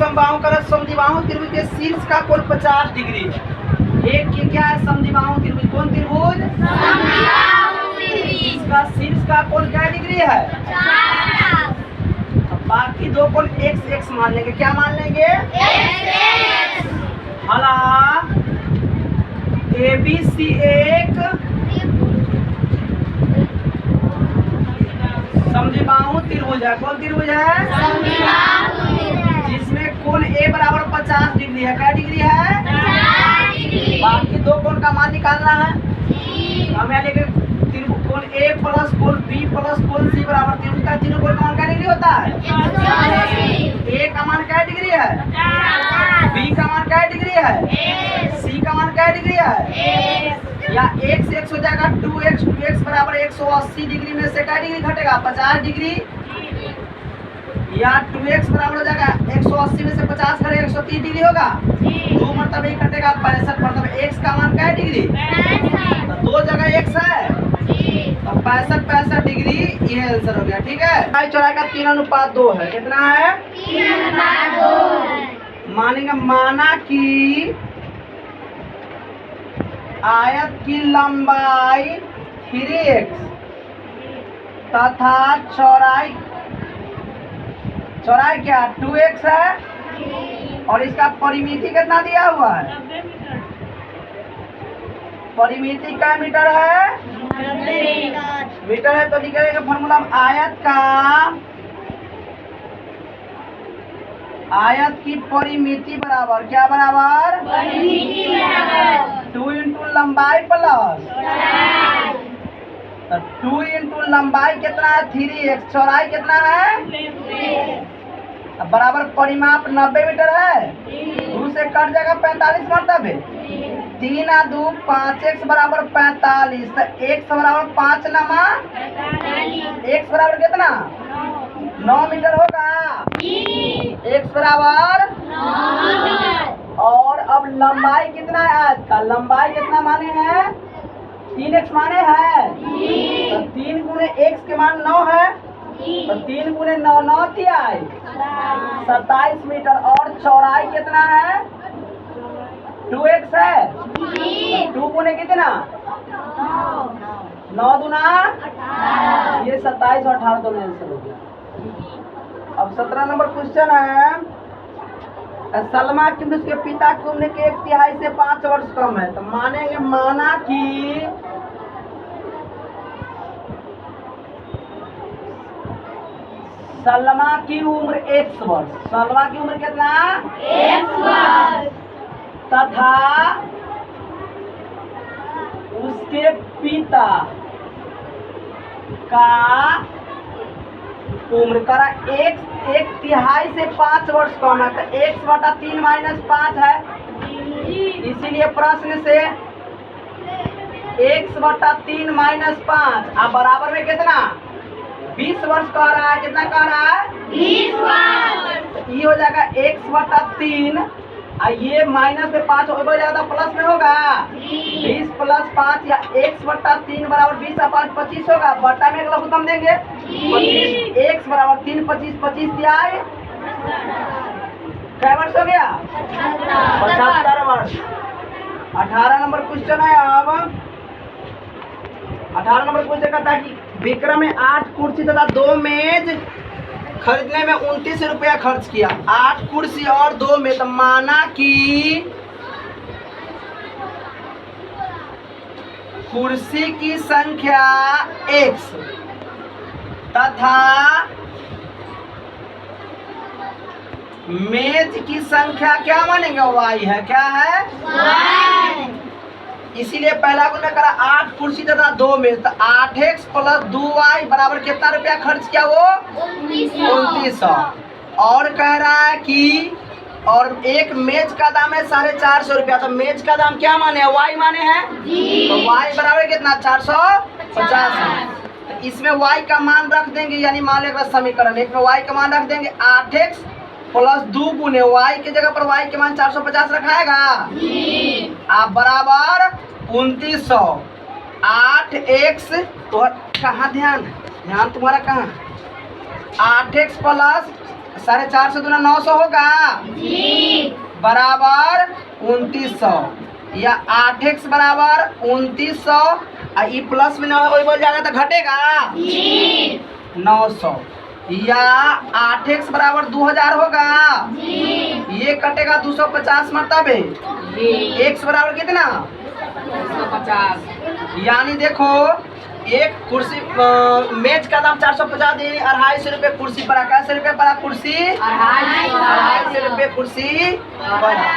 समबाहु कर समद्विबाहु त्रिभुज के शीर्ष का कोण 50 डिग्री है। एक की क्या है समद्विबाहु त्रिभुज, कौन त्रिभुज? इसका शीर्ष का कोण क्या डिग्री है? 50। बाकी दो कोण x x मान लेंगे। क्या मान लेंगे? हला ABC एक समद्विबाहु त्रिभुज है। कौन त्रिभुज है? जिसमें कोण A बराबर 50 डिग्री है। क्या डिग्री है? 50 डिग्री। बाकी दो कोण का मान निकालना है। हमें लेके कोण A प्लस कोण B प्लस कोण C बराबर त्रिभुज का तीनों कोण का मान क्या डिग्री होता है? A का मान क्या डिग्री है? B का मान क्या डिग्री है? C का मान क्या डिग्री है? या x x हो जाएगा 2x बराबर 180 डिग्री में से क्या डिग्री घटेगा? 50 डिग्री। या 2x बराबर हो जाएगा 180 में से 50 घटेगा 130 डिग्री होगा। 2 मतलब एक घटेगा 65 मतलब x का मान क्या डिग्री? तो दो जगह x है तो 65 डिग्री ये आंसर हो गया। ठीक है, चौराहे का 3:2 है। कितना है? 3:2। मानेंगे माना कि आयत की लंबाई 3x तथा चौड़ाई क्या 2x है और इसका परिमिति कितना दिया हुआ है? परिमिति क्या मीटर है? मीटर है तो निकलेगा फॉर्मूला आयत की परिमिति बराबर क्या बराबर? 2 इंटू लंबाई प्लस 2 इंटू लंबाई कितना है? 3x। चौड़ाई कितना है? बराबर परिमाप 90 मीटर है। 2 से कट जाएगा 45 मतलब है। 3 आ 2 5x बराबर 45 तो x बराबर 5 नमा x बराबर कितना? 9 मीटर होगा। x बराबर 9। और अब लंबाई कितना है? आज का लंबाई कितना माने हैं? 3x माने हैं। तो 3 गुने x के मान 9 है तो 3 गुने 9 9 तिहाई 27 मीटर। और चौड़ाई कितना है? 2x है। 2 गुने कितना? 9 दूना ये 27 और 18 दोनों आंसर हो गया। अब 17 नंबर क्वेश्चन है सलमा की उसके पिता की उम्र के 1/3 से 5 वर्ष कम है। तो मानेंगे माना कि सलमा की उम्र 1 वर्ष। सलमा की उम्र कितना? 1 वर्ष तथा उसके पिता का उम्र करा 1/3 से 5 वर्ष कम है। तो x/3 - 5 है। इसीलिए प्रश्न से x/3 - 5 अब बराबर में कितना? 20 वर्ष कह रहा है। कितना कह रहा है? 20 वर्ष। ये हो जाएगा x/3 ये माइनस में 5 हो जाएगा प्लस में होगा 20 + 5 या x/3 बराबर 20 और 5 25 होगा। बटा में अगला उत्तम देंगे 25। x बराबर 3 25 25 तिहाई क्या वर्ष हो गया? 75 वर्ष। 18 नंबर क्वेश्चन है। अब 18 नंबर क्वेश्चन कहता है कि विक्रम में 8 कुर्सी तथा 2 मेज खरीदने में 29 रुपया खर्च किया। 8 कुर्सी और 2 मेज। तो माना कि कुर्सी की संख्या x तथा मेज की संख्या क्या मानेंगे? y है। क्या है? y। इसीलिए पहला गुना करा 8 कुर्सी तथा 2 मेज। तो 8x + 2y बराबर कितना रुपया खर्च किया? वो 2900। और कह रहा है कि और एक मेज का दाम है 450 रुपया। तो मेज का दाम क्या माने हैं? y माने हैं। तो y बराबर कितना? 450 है। तो इसमें y का मान रख देंगे यानी मान लेगा समीकरण एक में y का मान रख देंगे 8x + 2 गुने y के जगह पर y के मान 450 रखाएगा। आप बराबर 2900। 8x तो कहाँ ध्यान तुम्हारा कहाँ? 8x + 450 दूना 900 होगा बराबर 2900 या 8x बराबर 2900 ई प्लस में ना हो बोल जाएगा तो घटेगा 900 या 8x बराबर 2000 होगा ये कटेगा 250 मतलब x बराबर कितना 250। यानी देखो एक कुर्सी मेज का दाम 450 दी 250 रुपये कुर्सी पड़ा। कैसे रुपये पड़ा कुर्सी 250 रुपये कुर्सी पड़ा।